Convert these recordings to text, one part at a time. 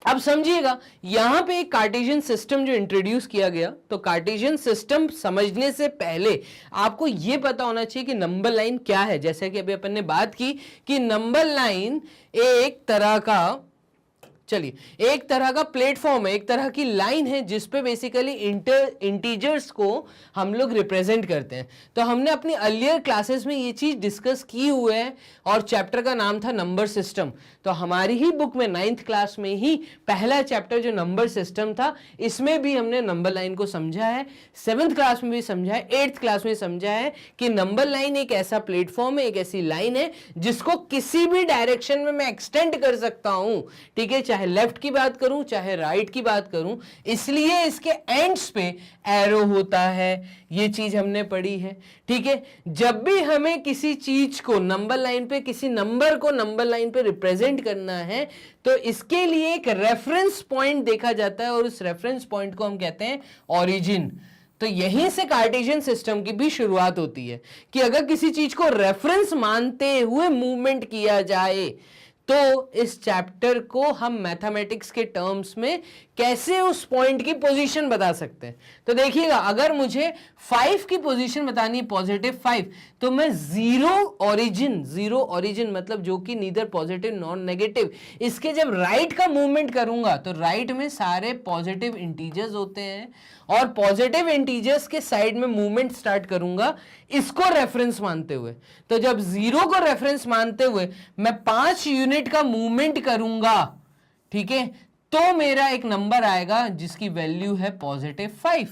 अब समझिएगा, यहां पे एक कार्टेशियन सिस्टम जो इंट्रोड्यूस किया गया, तो कार्टेशियन सिस्टम समझने से पहले आपको यह पता होना चाहिए कि नंबर लाइन क्या है। जैसे कि अभी अपन ने बात की कि नंबर लाइन एक तरह का, चलिए एक तरह का प्लेटफॉर्म है, एक तरह की लाइन है जिसपे बेसिकली इंटीजर्स को हम लोग रिप्रेजेंट करते हैं। तो हमने अपनी अर्लियर क्लासेस में ये चीज डिस्कस की हुए है और चैप्टर का नाम था नंबर सिस्टम। तो हमारी ही बुक में 9th क्लास में ही पहला चैप्टर जो नंबर सिस्टम था, इसमें भी हमने नंबर लाइन को समझा है। 7th क्लास में भी समझा है, 8th क्लास में समझा है कि नंबर लाइन एक ऐसा प्लेटफॉर्म है, एक ऐसी लाइन है जिसको किसी भी डायरेक्शन में मैं एक्सटेंड कर सकता हूं, ठीक है, चाहे लेफ्ट की बात करूं चाहे राइट की बात करूं, इसलिए इसके एंड्स पे एरो होता है। ये चीज हमने पढ़ी है, ठीक है। जब भी हमें किसी चीज को नंबर लाइन पे, किसी नंबर को नंबर लाइन पे रिप्रेजेंट करना है, तो इसके लिए एक रेफरेंस पॉइंट देखा जाता है और उस रेफरेंस पॉइंट को हम कहते हैं ओरिजिन। तो यहीं से कार्टेशियन सिस्टम की भी शुरुआत होती है कि अगर किसी चीज को रेफरेंस मानते हुए मूवमेंट किया जाए तो इस चैप्टर को हम मैथमेटिक्स के टर्म्स में कैसे उस पॉइंट की पोजीशन बता सकते हैं। तो देखिएगा, अगर मुझे 5 की पोजीशन बतानी है, पॉजिटिव 5, तो मैं जीरो ओरिजिन मतलब जो कि नीदर पॉजिटिव नॉन नेगेटिव, इसके जब राइट का मूवमेंट करूंगा तो राइट में सारे पॉजिटिव इंटीजर्स होते हैं और पॉजिटिव इंटीजर्स के साइड में मूवमेंट स्टार्ट करूंगा इसको रेफरेंस मानते हुए। तो जब 0 को रेफरेंस मानते हुए मैं 5 यूनिट का मूवमेंट करूंगा, ठीक है, तो मेरा एक नंबर आएगा जिसकी वैल्यू है पॉजिटिव 5।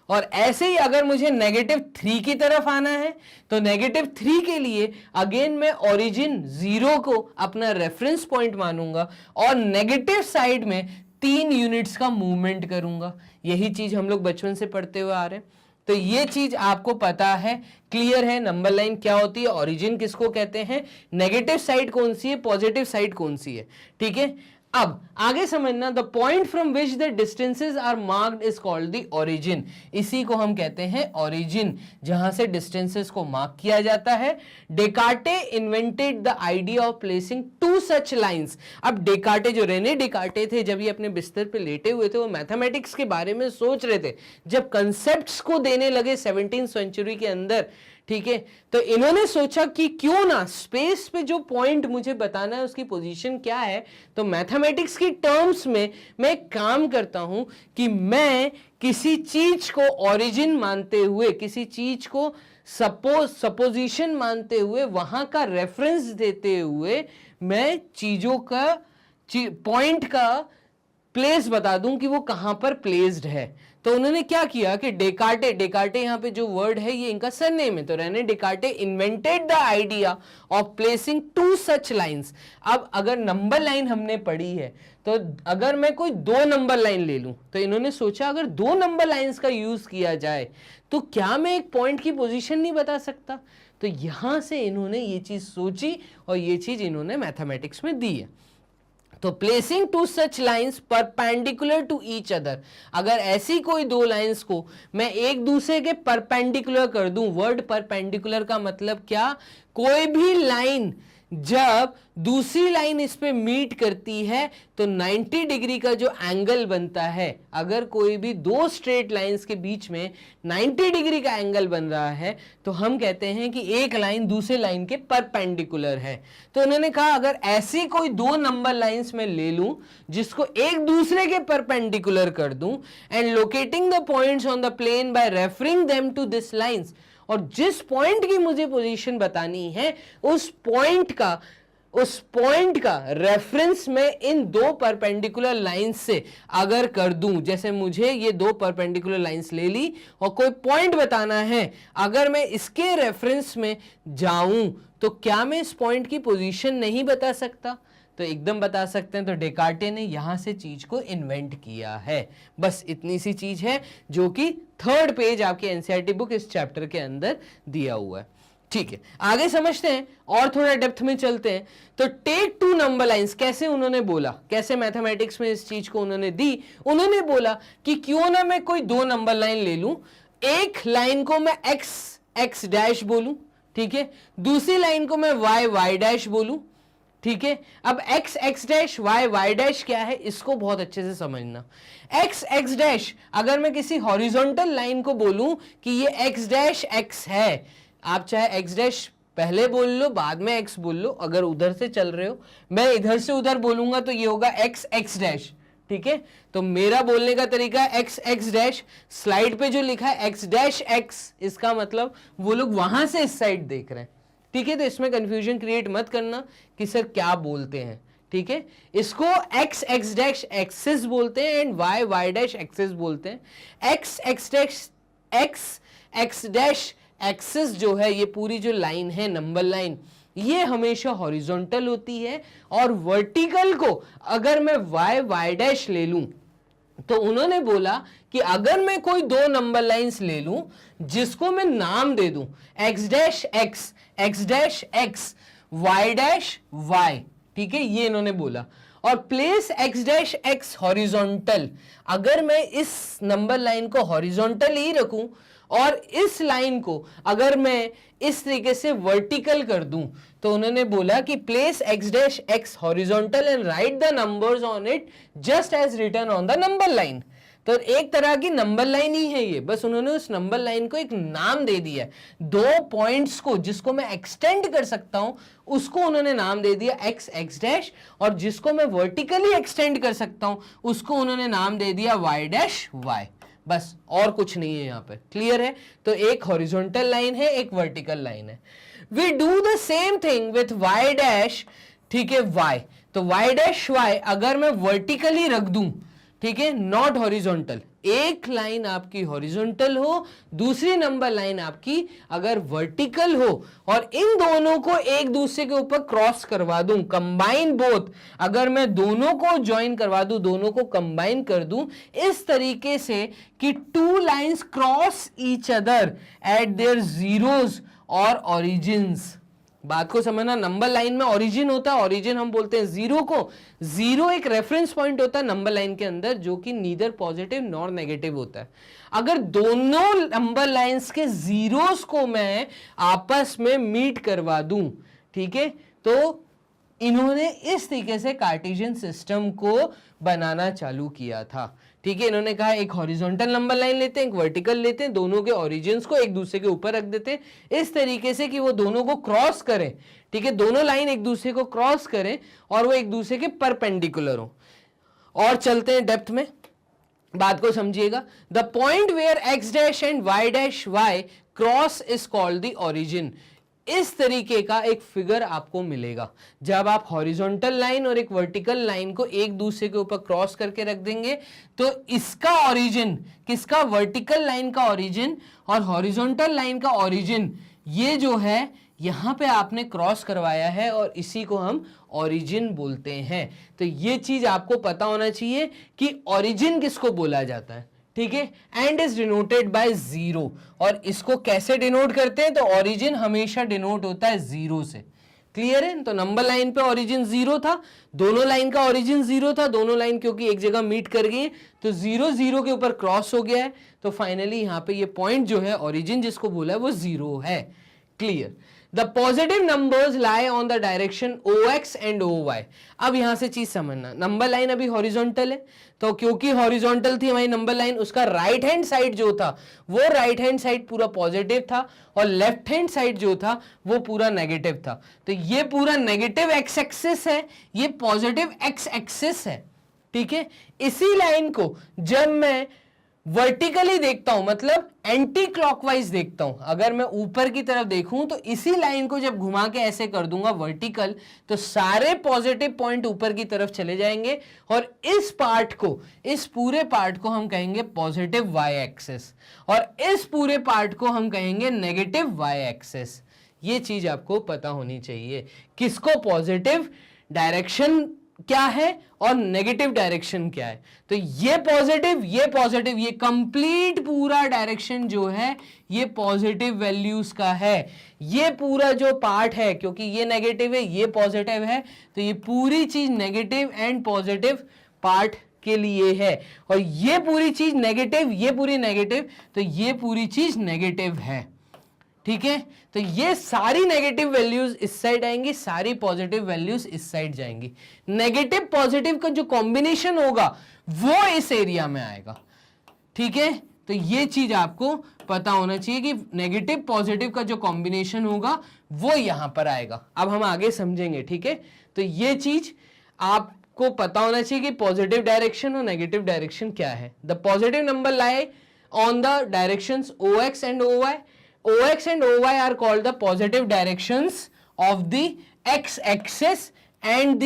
और ऐसे ही अगर मुझे नेगेटिव 3 की तरफ आना है तो नेगेटिव 3 के लिए अगेन मैं ओरिजिन 0 को अपना रेफरेंस पॉइंट मानूंगा और नेगेटिव साइड में 3 यूनिट्स का मूवमेंट करूंगा। यही चीज हम लोग बचपन से पढ़ते हुए आ रहे हैं। तो ये चीज आपको पता है, क्लियर है, नंबर लाइन क्या होती है, ओरिजिन किसको कहते हैं, नेगेटिव साइड कौन सी है, पॉजिटिव साइड कौन सी है, ठीक है। अब आगे समझना, the point from which the distances are marked is called the origin. इसी को हम कहते हैं ओरिजिन, जहां से डिस्टेंसेस को मार्क किया जाता है। Descartes invented the idea of placing 2 such lines. अब डेकार्टे, जो रेने डेकार्टे थे, जब ये अपने बिस्तर पे लेटे हुए थे, वो मैथमेटिक्स के बारे में सोच रहे थे। जब कंसेप्ट्स को देने लगे 17th सेंचुरी के अंदर, ठीक है, तो इन्होंने सोचा कि क्यों ना स्पेस पे जो पॉइंट मुझे बताना है उसकी पोजीशन क्या है। तो मैथमेटिक्स की टर्म्स में मैं एक काम करता हूं कि मैं किसी चीज को ओरिजिन मानते हुए, किसी चीज को सपोजिशन मानते हुए, वहां का रेफरेंस देते हुए मैं चीजों का पॉइंट का प्लेस बता दूं कि वो कहां पर प्लेस्ड है। तो उन्होंने क्या किया कि डेकार्टे यहां पे जो वर्ड है ये इनका सरनेम है, तो Rene Descartes invented the idea of placing 2 such lines. अब अगर नंबर लाइन हमने पढ़ी है, तो अगर मैं कोई 2 नंबर लाइन ले लूं, तो इन्होंने सोचा अगर 2 नंबर लाइंस का यूज किया जाए तो क्या मैं एक पॉइंट की पोजीशन नहीं बता सकता। तो यहां से इन्होंने ये चीज सोची और ये चीज इन्होंने मैथमेटिक्स में दी है। तो placing 2 such lines perpendicular to each other, अगर ऐसी कोई 2 लाइंस को मैं एक दूसरे के परपेंडिकुलर कर दूं, वर्ड परपेंडिकुलर का मतलब क्या, कोई भी लाइन जब दूसरी लाइन इस पे मीट करती है तो 90 डिग्री का जो एंगल बनता है, अगर कोई भी 2 स्ट्रेट लाइंस के बीच में 90 डिग्री का एंगल बन रहा है तो हम कहते हैं कि एक लाइन दूसरे लाइन के परपेंडिकुलर है। तो उन्होंने कहा अगर ऐसी कोई 2 नंबर लाइंस में ले लूं जिसको एक दूसरे के परपेंडिकुलर कर दूं and locating the points on the plane by referring them to this lines, और जिस पॉइंट की मुझे पोजीशन बतानी है उस पॉइंट का रेफरेंस में इन 2 परपेंडिकुलर लाइंस से अगर कर दूं, जैसे मुझे ये 2 परपेंडिकुलर लाइंस ले ली और कोई पॉइंट बताना है, अगर मैं इसके रेफरेंस में जाऊं तो क्या मैं इस पॉइंट की पोजीशन नहीं बता सकता, तो एकदम बता सकते हैं। तो डेकार्टे ने यहां से चीज को इन्वेंट किया है। बस इतनी सी चीज है जो कि 3rd पेज आपके एनसीईआरटी बुक इस चैप्टर के अंदर दिया हुआ है। ठीक है, आगे समझते हैं और थोड़ा डेप्थ में चलते हैं। तो टेक 2 नंबर लाइंस, कैसे उन्होंने बोला, कैसे मैथमेटिक्स में इस चीज को उन्होंने दी, उन्होंने बोला कि क्यों ना मैं कोई 2 नंबर लाइन ले लूं, एक लाइन को मैं x डैश बोलूं, ठीक है, दूसरी लाइन को मैं y डैश बोलूं, ठीक है। अब x x dash y y dash क्या है इसको बहुत अच्छे से समझना। x x डैश अगर मैं किसी हॉरिजॉन्टल लाइन को बोलूं कि ये x डैश x है, आप चाहे x डैश पहले बोल लो बाद में x बोल लो, अगर उधर से चल रहे हो, मैं इधर से उधर बोलूंगा तो ये होगा x x डैश, ठीक है। तो मेरा बोलने का तरीका है x x डैश, स्लाइड पे जो लिखा है x डैश x, इसका मतलब वो लोग वहां से इस साइड देख रहे हैं, ठीक है। तो इसमें कंफ्यूजन क्रिएट मत करना कि सर क्या बोलते हैं, ठीक है। इसको x x डैश एक्सिस बोलते हैं and y y dash axis बोलते हैं। x x dash x dash axis जो है, ये पूरी जो लाइन है नंबर लाइन, ये हमेशा हॉरिजॉन्टल होती है, और वर्टिकल को अगर मैं y y डैश ले लूं तो उन्होंने बोला कि अगर मैं कोई दो नंबर लाइंस ले लूं जिसको मैं नाम दे दूं x dash x, x dash x, y dash y, ठीक है, ये इन्होंने बोला, और place x dash x horizontal, अगर मैं इस नंबर लाइन को हॉरिजॉन्टल ही रखूं और इस लाइन को अगर मैं इस तरीके से वर्टिकल कर दूं तो उन्होंने बोला कि place x dash x horizontal and write the numbers on it just as written on the number line. तो एक तरह की नंबर लाइन ही है ये, बस उन्होंने उस नंबर लाइन को एक नाम दे दिया है। दो पॉइंट्स को जिसको मैं एक्सटेंड कर सकता हूं उसको उन्होंने नाम दे दिया x x डैश, और जिसको मैं वर्टिकली एक्सटेंड कर सकता हूं उसको उन्होंने नाम दे दिया y डैश y, बस और कुछ नहीं है यहाँ पे। क्लियर है? तो एक हॉरिजॉन्टल लाइन है, एक वर्टिकल लाइन है। We do the same thing with y dash, ठीक है, y। तो y डैश y अगर मैं वर्टिकली रख दूं, ठीक है, नॉट हॉरिजॉन्टल, एक लाइन आपकी हॉरिजॉन्टल हो, दूसरी नंबर लाइन आपकी अगर वर्टिकल हो, और इन दोनों को एक दूसरे के ऊपर क्रॉस करवा दूं, कंबाइन बोथ, अगर मैं दोनों को ज्वाइन करवा दूं, दोनों को कंबाइन कर दूं इस तरीके से कि two lines cross each other at there zeros और ओरिजिन्स। बात को समझना, नंबर लाइन में ओरिजिन होता है, ओरिजिन हम बोलते हैं जीरो को। जीरो एक रेफरेंस पॉइंट होता है नंबर लाइन के अंदर जो कि नीदर पॉजिटिव नॉर नेगेटिव होता है। अगर दोनों नंबर लाइंस के जीरोस को मैं आपस में मीट करवा दूं, ठीक है, तो इन्होंने इस तरीके से कार्टेशियन सिस्टम को बनाना चालू किया था, ठीक है। इन्होंने कहा एक हॉरिजॉन्टल नंबर लाइन लेते हैं, एक वर्टिकल लेते हैं, दोनों के ओरिजिन्स को एक दूसरे के ऊपर रख देते हैं इस तरीके से कि वो दोनों को क्रॉस करें, ठीक है, दोनों लाइन एक दूसरे को क्रॉस करें और वो एक दूसरे के परपेंडिकुलर हो। और चलते हैं डेप्थ में, बात को समझिएगा। The point where x dash and y dash y cross is called the origin. इस तरीके का एक फिगर आपको मिलेगा जब आप हॉरिजॉन्टल लाइन और एक वर्टिकल लाइन को एक दूसरे के ऊपर क्रॉस करके रख देंगे, तो इसका ओरिजिन, किसका, वर्टिकल लाइन का ओरिजिन और हॉरिजॉन्टल लाइन का ओरिजिन, ये जो है यहां पे आपने क्रॉस करवाया है और इसी को हम ओरिजिन बोलते हैं। तो ये चीज आपको पता होना चाहिए कि ओरिजिन किसको बोला जाता है, ठीक है, and is denoted by zero. और इसको कैसे डिनोट करते हैं, तो ओरिजिन हमेशा डिनोट होता है जीरो से। क्लियर है? तो नंबर लाइन पे ओरिजिन जीरो था, दोनों लाइन का ओरिजिन जीरो था, दोनों लाइन क्योंकि एक जगह मीट कर गई तो जीरो जीरो के ऊपर क्रॉस हो गया है, तो फाइनली यहां पे ये पॉइंट जो है ओरिजिन जिसको बोला है वो जीरो है। Clear? The positive numbers lie on the direction OX and OY। अब यहां से चीज समझना, नंबर लाइन अभी हॉरिजॉन्टल है, तो क्योंकि हॉरिजॉन्टल थी हमारी नंबर लाइन, उसका राइट हैंड साइड जो था वो राइट हैंड साइड पूरा पॉजिटिव था और लेफ्ट हैंड साइड जो था वो पूरा नेगेटिव था। तो ये पूरा नेगेटिव एक्स एक्सिस है, ये पॉजिटिव एक्स एक्सिस है, ठीक है। इसी लाइन को जब मैं वर्टिकली देखता हूं, मतलब एंटी क्लॉकवाइज देखता हूं, अगर मैं ऊपर की तरफ देखूं तो इसी लाइन को जब घुमा के ऐसे कर दूंगा वर्टिकल, तो सारे पॉजिटिव पॉइंट ऊपर की तरफ चले जाएंगे और इस पार्ट को, इस पूरे पार्ट को हम कहेंगे पॉजिटिव वाई एक्सिस और इस पूरे पार्ट को हम कहेंगे नेगेटिव वाई एक्सिस। ये चीज आपको पता होनी चाहिए, किसको पॉजिटिव डायरेक्शन क्या है और नेगेटिव डायरेक्शन क्या है। तो ये पॉजिटिव, ये कंप्लीट पूरा डायरेक्शन जो है ये पॉजिटिव वैल्यूज का है। ये पूरा जो पार्ट है, क्योंकि ये नेगेटिव है ये पॉजिटिव है, तो ये पूरी चीज नेगेटिव एंड पॉजिटिव पार्ट के लिए है, और ये पूरी चीज नेगेटिव, ये पूरी नेगेटिव, तो ये पूरी चीज नेगेटिव है। ठीक है, तो ये सारी नेगेटिव वैल्यूज इस साइड आएंगी, सारी पॉजिटिव वैल्यूज इस साइड जाएंगी। नेगेटिव पॉजिटिव का जो कॉम्बिनेशन होगा वो इस एरिया में आएगा। ठीक है, तो ये चीज आपको पता होना चाहिए कि नेगेटिव पॉजिटिव का जो कॉम्बिनेशन होगा वो यहां पर आएगा। अब हम आगे समझेंगे। ठीक है, तो ये चीज आपको पता होना चाहिए कि पॉजिटिव डायरेक्शन और नेगेटिव डायरेक्शन क्या है। The positive number lie on the directions OX एंड OY. OX and OY are called the positive directions of the x-axis and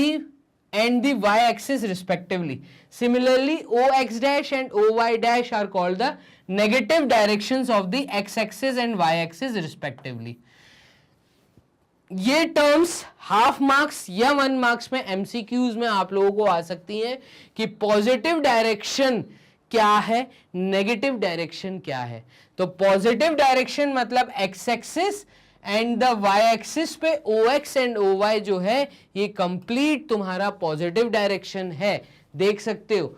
the y-axis respectively. Similarly, OX dash and OY dash are called the negative directions of the x-axis and y-axis respectively. ये terms half marks या 1 marks में MCQs में आप लोगों को आ सकती हैं कि पॉजिटिव डायरेक्शन क्या है, नेगेटिव डायरेक्शन क्या है। तो पॉजिटिव डायरेक्शन मतलब x axis and the y axis पे OX एंड OY जो है ये कंप्लीट तुम्हारा पॉजिटिव डायरेक्शन है। देख सकते हो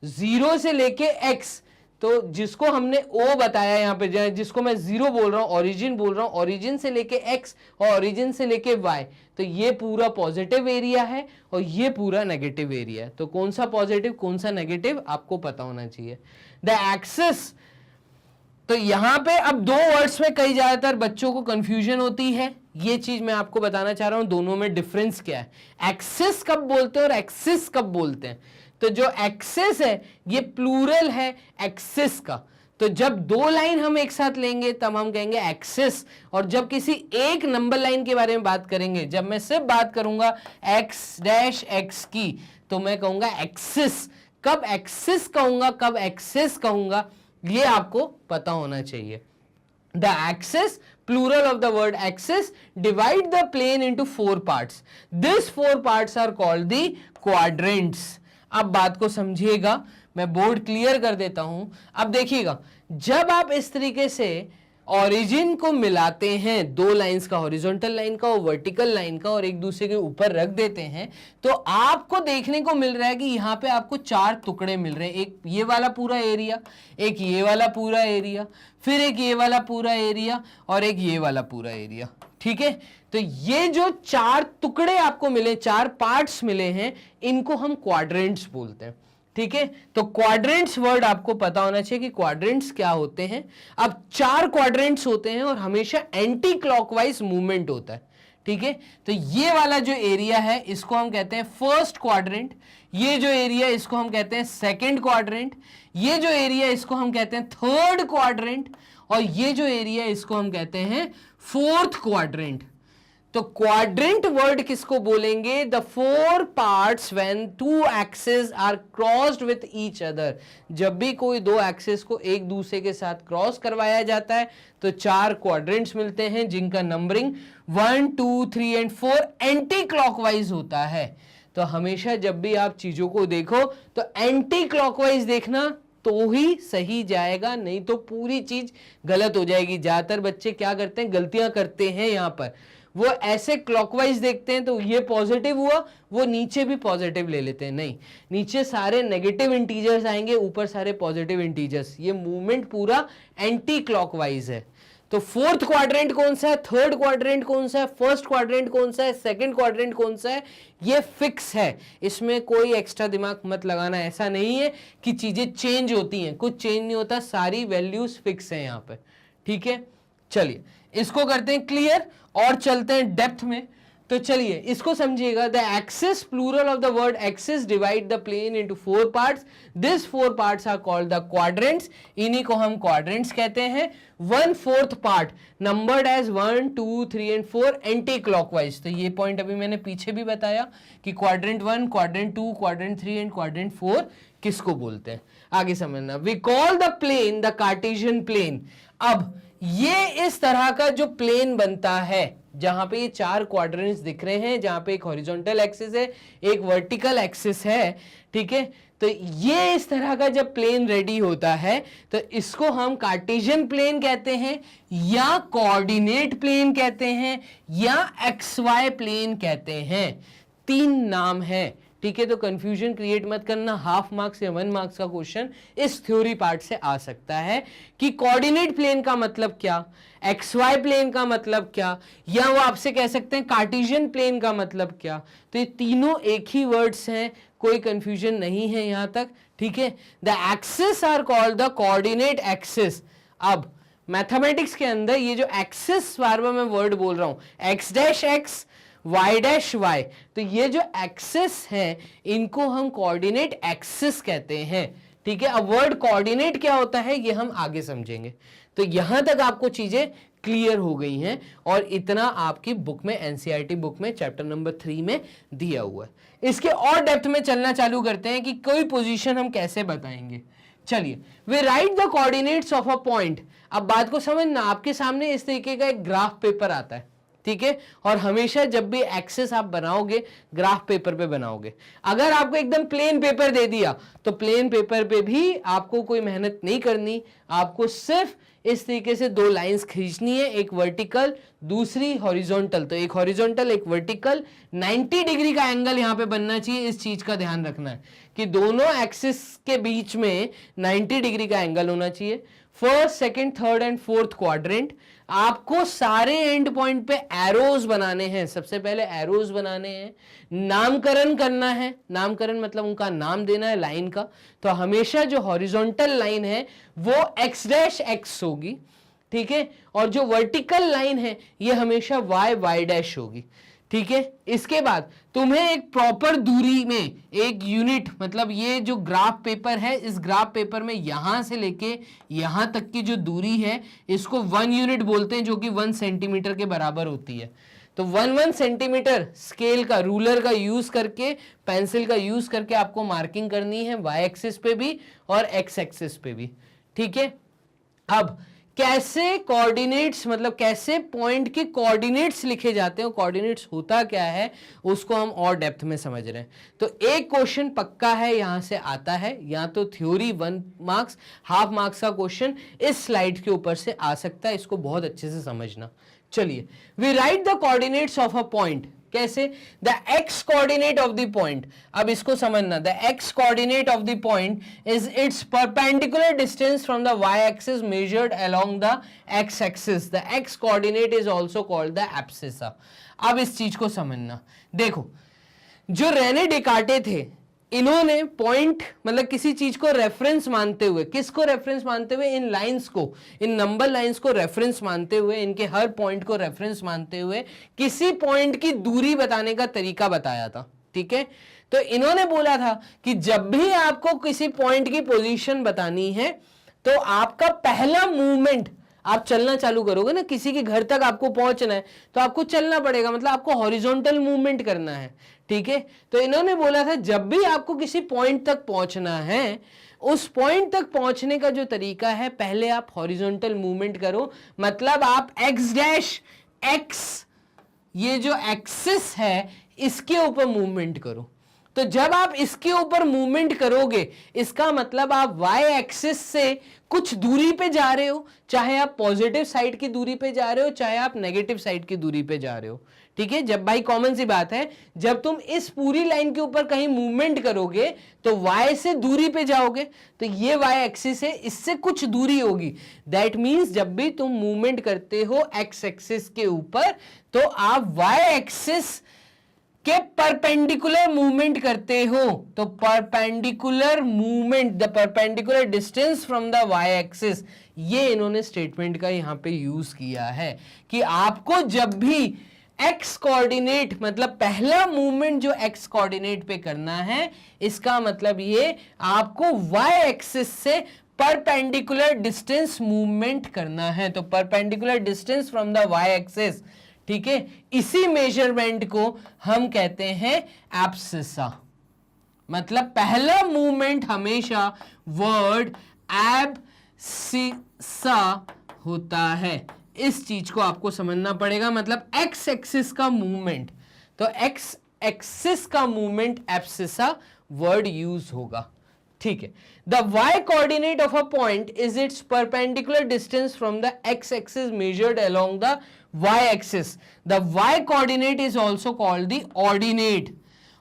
0 से लेके x, तो जिसको हमने O बताया यहाँ पे, जिसको मैं 0 बोल रहा हूँ, ओरिजिन बोल रहा हूँ, ओरिजिन से लेके x और ओरिजिन से लेके y, तो ये पूरा पॉजिटिव एरिया है और ये पूरा नेगेटिव एरिया है। तो कौन सा पॉजिटिव कौन सा नेगेटिव आपको पता होना चाहिए। द एक्सिस, तो यहां पे अब 2 वर्ड्स में कई ज्यादातर बच्चों को कंफ्यूजन होती है, ये चीज मैं आपको बताना चाह रहा हूं दोनों में डिफरेंस क्या है। एक्सिस कब बोलते हैं और एक्सिस कब बोलते हैं। तो जो एक्सिस है ये प्लूरल है एक्सिस का, तो जब 2 लाइन हम एक साथ लेंगे तब हम कहेंगे एक्सिस, और जब किसी एक नंबर लाइन के बारे में बात करेंगे, जब मैं सिर्फ बात करूंगा x डैश x की, तो मैं कहूंगा एक्सिस। कब एक्सिस कहूंगा कब एक्सिस कहूंगा ये आपको पता होना चाहिए। The axis, plural of the word axis, divide the plane into 4 parts. These 4 parts are called the quadrants. अब बात को समझिएगा, मैं बोर्ड क्लियर कर देता हूं। अब देखिएगा, जब आप इस तरीके से ओरिजिन को मिलाते हैं, 2 लाइंस का, हॉरिजॉन्टल लाइन का और वर्टिकल लाइन का, और एक दूसरे के ऊपर रख देते हैं, तो आपको देखने को मिल रहा है कि यहाँ पे आपको 4 टुकड़े मिल रहे हैं। एक ये वाला पूरा एरिया, एक ये वाला पूरा एरिया, फिर एक ये वाला पूरा एरिया और एक ये वाला पूरा एरिया। ठीक है, तो ये जो 4 टुकड़े आपको मिले, 4 पार्ट्स मिले हैं, इनको हम क्वाड्रेंट्स बोलते हैं। ठीक है, तो क्वाड्रेंट्स वर्ड आपको पता होना चाहिए कि क्वाड्रेंट्स क्या होते हैं। अब 4 क्वाड्रेंट्स होते हैं और हमेशा एंटी क्लॉकवाइज मूवमेंट होता है। ठीक है, तो ये वाला जो एरिया है इसको हम कहते हैं फर्स्ट क्वाड्रेंट, ये जो एरिया इसको हम कहते हैं सेकंड क्वाड्रेंट, ये जो एरिया इसको हम कहते हैं थर्ड क्वाड्रेंट, और ये जो एरिया इसको हम कहते हैं फोर्थ क्वाड्रेंट। तो क्वाड्रेंट वर्ड किसको बोलेंगे? The 4 parts when 2 axis are crossed with each other. जब भी कोई 2 एक्सिस को एक दूसरे के साथ क्रॉस करवाया जाता है तो 4 क्वाड्रेंट्स मिलते हैं जिनका नंबरिंग 1, 2, 3 एंड 4 एंटी क्लॉकवाइज होता है। तो हमेशा जब भी आप चीजों को देखो तो एंटी क्लॉकवाइज देखना तो ही सही जाएगा, नहीं तो पूरी चीज गलत हो जाएगी। ज्यादातर बच्चे क्या करते हैं, गलतियां करते हैं, यहां पर वो ऐसे क्लॉकवाइज देखते हैं तो ये पॉजिटिव हुआ, वो नीचे भी पॉजिटिव ले लेते हैं। नहीं, नीचे सारे नेगेटिव इंटीजर्स आएंगे, ऊपर सारे पॉजिटिव इंटीजर्स। ये मूवमेंट पूरा एंटी क्लॉकवाइज है। तो फोर्थ क्वाड्रेंट कौन सा है, थर्ड क्वाड्रेंट कौन सा है, फर्स्ट क्वाड्रेंट कौन सा है, सेकंड क्वाड्रेंट कौन सा है, ये फिक्स है। इसमें कोई एक्स्ट्रा दिमाग मत लगाना। ऐसा नहीं है कि चीजें चेंज होती हैं, कुछ चेंज नहीं होता, सारी वैल्यूज फिक्स है यहाँ पे। ठीक है, चलिए इसको करते हैं क्लियर और चलते हैं डेप्थ में। तो चलिए इसको समझिएगा। The axis, plural of the word axis, divide the plane into 4 parts. This 4 parts are called the quadrants. इन्हीं को हम क्वाड्रेंट्स कहते हैं। 1/4 part numbered as 1, 2, 3 and 4 anti clockwise. तो ये पॉइंट अभी मैंने पीछे भी बताया कि quadrant 1, quadrant 2, quadrant 3 and quadrant 4 किसको बोलते हैं, आगे समझना। We call the plane the Cartesian plane. अब ये इस तरह का जो प्लेन बनता है जहां पे ये 4 क्वाड्रेंट्स दिख रहे हैं, जहां पे एक हॉरिजॉन्टल एक्सिस है, एक वर्टिकल एक्सिस है। ठीक है, तो ये इस तरह का जब प्लेन रेडी होता है तो इसको हम कार्टेशियन प्लेन कहते हैं, या कोऑर्डिनेट प्लेन कहते हैं, या XY प्लेन कहते हैं। 3 नाम है, ठीक है, तो कंफ्यूजन क्रिएट मत करना, हाफ मार्क्स या 1 मार्क्स का क्वेश्चन इस थ्योरी पार्ट से आ सकता है कि कोऑर्डिनेट प्लेन का मतलब क्या, एक्स वाई प्लेन का मतलब क्या, या वो आपसे कह सकते हैं कार्टेशियन प्लेन का मतलब क्या। तो ये तीनों एक ही वर्ड्स हैं, कोई कंफ्यूजन नहीं है यहां तक, ठीक है। The axis are called the coordinate axis. अब मैथमेटिक्स के अंदर ये जो एक्सिस बार बार मैं वर्ड बोल रहा हूं, x dash x, y dash y, तो ये जो एक्सिस है इनको हम कोऑर्डिनेट एक्सिस कहते हैं, ठीक है। अब वर्ड कोऑर्डिनेट क्या होता है ये हम आगे समझेंगे। तो यहां तक आपको चीजें क्लियर हो गई हैं और इतना आपकी बुक में, एनसीईआरटी बुक में चैप्टर नंबर 3 में दिया हुआ है। इसके और डेप्थ में चलना चालू करते हैं कि कोई पोजीशन हम कैसे बताएंगे। चलिए, we write the coordinates of a point. अब बात को समझना, आपके सामने इस तरीके का एक ग्राफ पेपर आता है, ठीक है, और हमेशा जब भी एक्सेस आप बनाओगे ग्राफ पेपर पे बनाओगे। अगर आपको एकदम प्लेन पेपर दे दिया तो प्लेन पेपर पे भी आपको कोई मेहनत नहीं करनी, आपको सिर्फ इस तरीके से 2 लाइंस खींचनी है, एक वर्टिकल दूसरी हॉरिजॉन्टल। तो एक हॉरिजॉन्टल एक वर्टिकल, 90 डिग्री का एंगल यहां पे बनना चाहिए। इस चीज का ध्यान रखना है कि दोनों एक्सिस के बीच में 90 डिग्री का एंगल होना चाहिए। First, second, third and fourth quadrant. आपको सारे एंड पॉइंट पे एरोज बनाने हैं, सबसे पहले एरोज बनाने हैं, नामकरण करना है, नामकरण मतलब उनका नाम देना है लाइन का। तो हमेशा जो हॉरिजॉन्टल लाइन है वो एक्स डैश एक्स होगी, ठीक है, और जो वर्टिकल लाइन है ये हमेशा वाई वाई डैश होगी, ठीक है। इसके बाद तुम्हें एक प्रॉपर दूरी में एक यूनिट, मतलब ये जो ग्राफ पेपर है, इस ग्राफ पेपर में यहां से लेके यहां तक की जो दूरी है इसको 1 यूनिट बोलते हैं, जो कि 1 सेंटीमीटर के बराबर होती है। तो 1 सेंटीमीटर स्केल का, रूलर का यूज करके, पेंसिल का यूज करके आपको मार्किंग करनी है वाई एक्सिस पे भी और एक्स एक्सिस पे भी, ठीक है। अब कैसे कोऑर्डिनेट्स, मतलब कैसे पॉइंट के कोऑर्डिनेट्स लिखे जाते हैं, कोऑर्डिनेट्स होता क्या है उसको हम और डेप्थ में समझ रहे हैं। तो एक क्वेश्चन पक्का है यहां से आता है, या तो थ्योरी 1 मार्क्स, हाफ मार्क्स का क्वेश्चन इस स्लाइड के ऊपर से आ सकता है, इसको बहुत अच्छे से समझना। चलिए, we write the coordinates of a point. कैसे? The x coordinate of the point. अब इसको समझना, the x coordinate of the point is its perpendicular distance from the y axis measured along the x axis. The x coordinate is also called the abscissa. अब इस चीज को समझना, देखो जो रेने डेकार्टे थे, इन्होंने पॉइंट मतलब किसी चीज को रेफरेंस मानते हुए, किसको रेफरेंस मानते हुए? इन लाइंस को, इन नंबर लाइंस को रेफरेंस मानते हुए, इनके हर पॉइंट को रेफरेंस मानते हुए किसी पॉइंट की दूरी बताने का तरीका बताया था, ठीक है। तो इन्होंने बोला था कि जब भी आपको किसी पॉइंट की पोजीशन बतानी है तो आपका पहला मूवमेंट, आप चलना चालू करोगे ना, किसी के घर तक आपको पहुंचना है तो आपको चलना पड़ेगा, मतलब आपको हॉरिजॉन्टल मूवमेंट करना है, ठीक है। तो इन्होंने बोला था जब भी आपको किसी पॉइंट तक पहुंचना है, उस पॉइंट तक पहुंचने का जो तरीका है, पहले आप हॉरिजॉन्टल मूवमेंट करो, मतलब आप एक्स डैश एक्स, ये जो एक्सिस है इसके ऊपर मूवमेंट करो। तो जब आप इसके ऊपर मूवमेंट करोगे, इसका मतलब आप वाई एक्सिस से कुछ दूरी पे जा रहे हो, चाहे आप पॉजिटिव साइड की दूरी पे जा रहे हो, चाहे आप नेगेटिव साइड की दूरी पे जा रहे हो, ठीक है। जब भाई कॉमन सी बात है, जब तुम इस पूरी लाइन के ऊपर कहीं मूवमेंट करोगे तो y से दूरी पे जाओगे, तो ये y एक्सिस है, इससे कुछ दूरी होगी। दैट मींस जब भी तुम मूवमेंट करते हो x एक्सिस के ऊपर, तो आप y एक्सिस के परपेंडिकुलर मूवमेंट करते हो। तो perpendicular movement, the perpendicular distance from the y axis, ये इन्होंने स्टेटमेंट का यहां पे यूज किया है कि आपको जब भी एक्स कोऑर्डिनेट, मतलब पहला मूवमेंट जो एक्स कोऑर्डिनेट पे करना है, इसका मतलब ये आपको वाई एक्सिस से परपेंडिकुलर डिस्टेंस मूवमेंट करना है। तो perpendicular distance from the y axis, ठीक है, इसी मेजरमेंट को हम कहते हैं एब्सिसा। मतलब पहला मूवमेंट हमेशा वर्ड एब्सिसा होता है, इस चीज को आपको समझना पड़ेगा। मतलब एक्स एक्सिस का मूवमेंट, तो एक्स एक्सिस का मूवमेंट एब्सिसा वर्ड यूज होगा, ठीक है। The y coordinate of a point is its perpendicular distance from the x axis measured along the y axis. The y coordinate is also called the ordinate.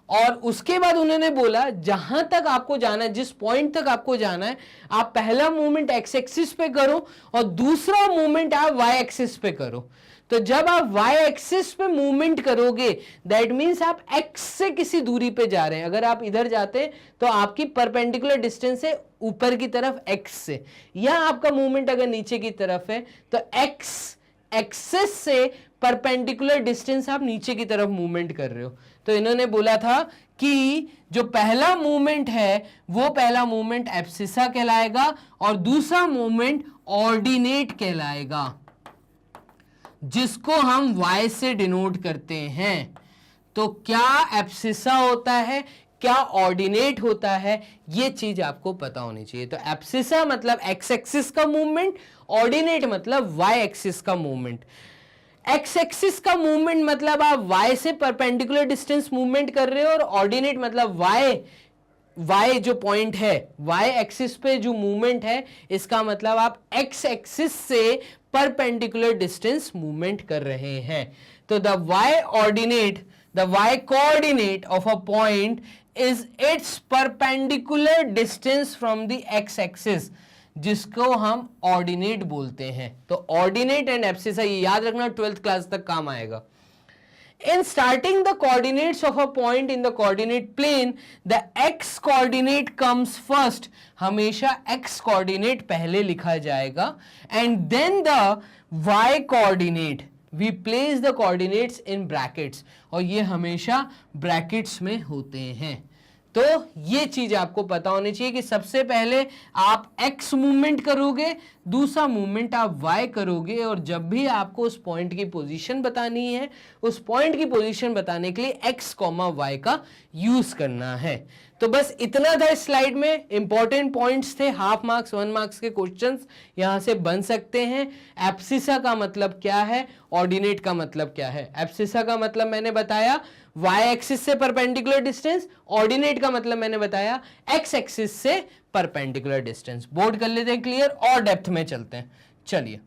और उसके बाद उन्होंने बोला जहां तक आपको जाना है, जिस पॉइंट तक आपको जाना है, आप पहला मूवमेंट एक्स एक्सिस पे करो और दूसरा मूवमेंट आप वाई एक्सिस पे करो। तो जब आप वाई एक्सिस पे मूवमेंट करोगे दैट मींस आप एक्स से किसी दूरी पे जा रहे हैं। अगर आप इधर जाते तो आपकी परपेंडिकुलर डिस्टेंस है ऊपर की तरफ एक्स से, या आपका मूवमेंट अगर नीचे की तरफ है तो एक्स एक्सिस से परपेंडिकुलर डिस्टेंस आप नीचे की तरफ मूवमेंट कर रहे हो। तो इन्होंने बोला था कि जो पहला मूवमेंट है वो पहला मूवमेंट एब्सिसा कहलाएगा और दूसरा मूवमेंट ऑर्डिनेट कहलाएगा, जिसको हम y से डिनोट करते हैं। तो क्या एब्सिसा होता है, क्या ऑर्डिनेट होता है, ये चीज आपको पता होनी चाहिए। तो एब्सिसा मतलब एक्स एक्सिस का मूवमेंट, ऑर्डिनेट मतलब वाई एक्सिस का मूवमेंट। एक्स एक्सिस का मूवमेंट मतलब आप y से परपेंडिकुलर डिस्टेंस मूवमेंट कर रहे हो, और ऑर्डिनेट मतलब y जो पॉइंट है, y एक्सिस पे जो मूवमेंट है, इसका मतलब आप x एक्सिस से परपेंडिकुलर डिस्टेंस मूवमेंट कर रहे हैं। तो the y coordinate of a point is its perpendicular distance from the x axis, जिसको हम ऑर्डिनेट बोलते हैं। तो ऑर्डिनेट एंड एब्सिसा ये याद रखना, 12th क्लास तक काम आएगा। In starting the coordinates of a point in the coordinate plane, the x coordinate comes first. हमेशा x coordinate पहले लिखा जाएगा, and then the y coordinate. We place the coordinates in brackets. और ये हमेशा brackets में होते हैं। तो ये चीज आपको पता होनी चाहिए कि सबसे पहले आप x मूवमेंट करोगे, दूसरा मूवमेंट आप y करोगे, और जब भी आपको उस पॉइंट की पोजीशन बतानी है, उस पॉइंट की पोजीशन बताने के लिए x, y का यूज करना है। तो बस इतना था इस स्लाइड में, इंपॉर्टेंट पॉइंट्स थे, हाफ मार्क्स 1 मार्क्स के क्वेश्चंस यहां से बन सकते हैं। एब्सिसा का मतलब क्या है, ऑर्डिनेट का मतलब क्या है। एब्सिसा का मतलब मैंने बताया y एक्सिस से परपेंडिकुलर डिस्टेंस, ऑर्डिनेट का मतलब मैंने बताया x एक्सिस से परपेंडिकुलर डिस्टेंस। बोर्ड कर लेते हैं क्लियर और डेप्थ में चलते हैं। चलिए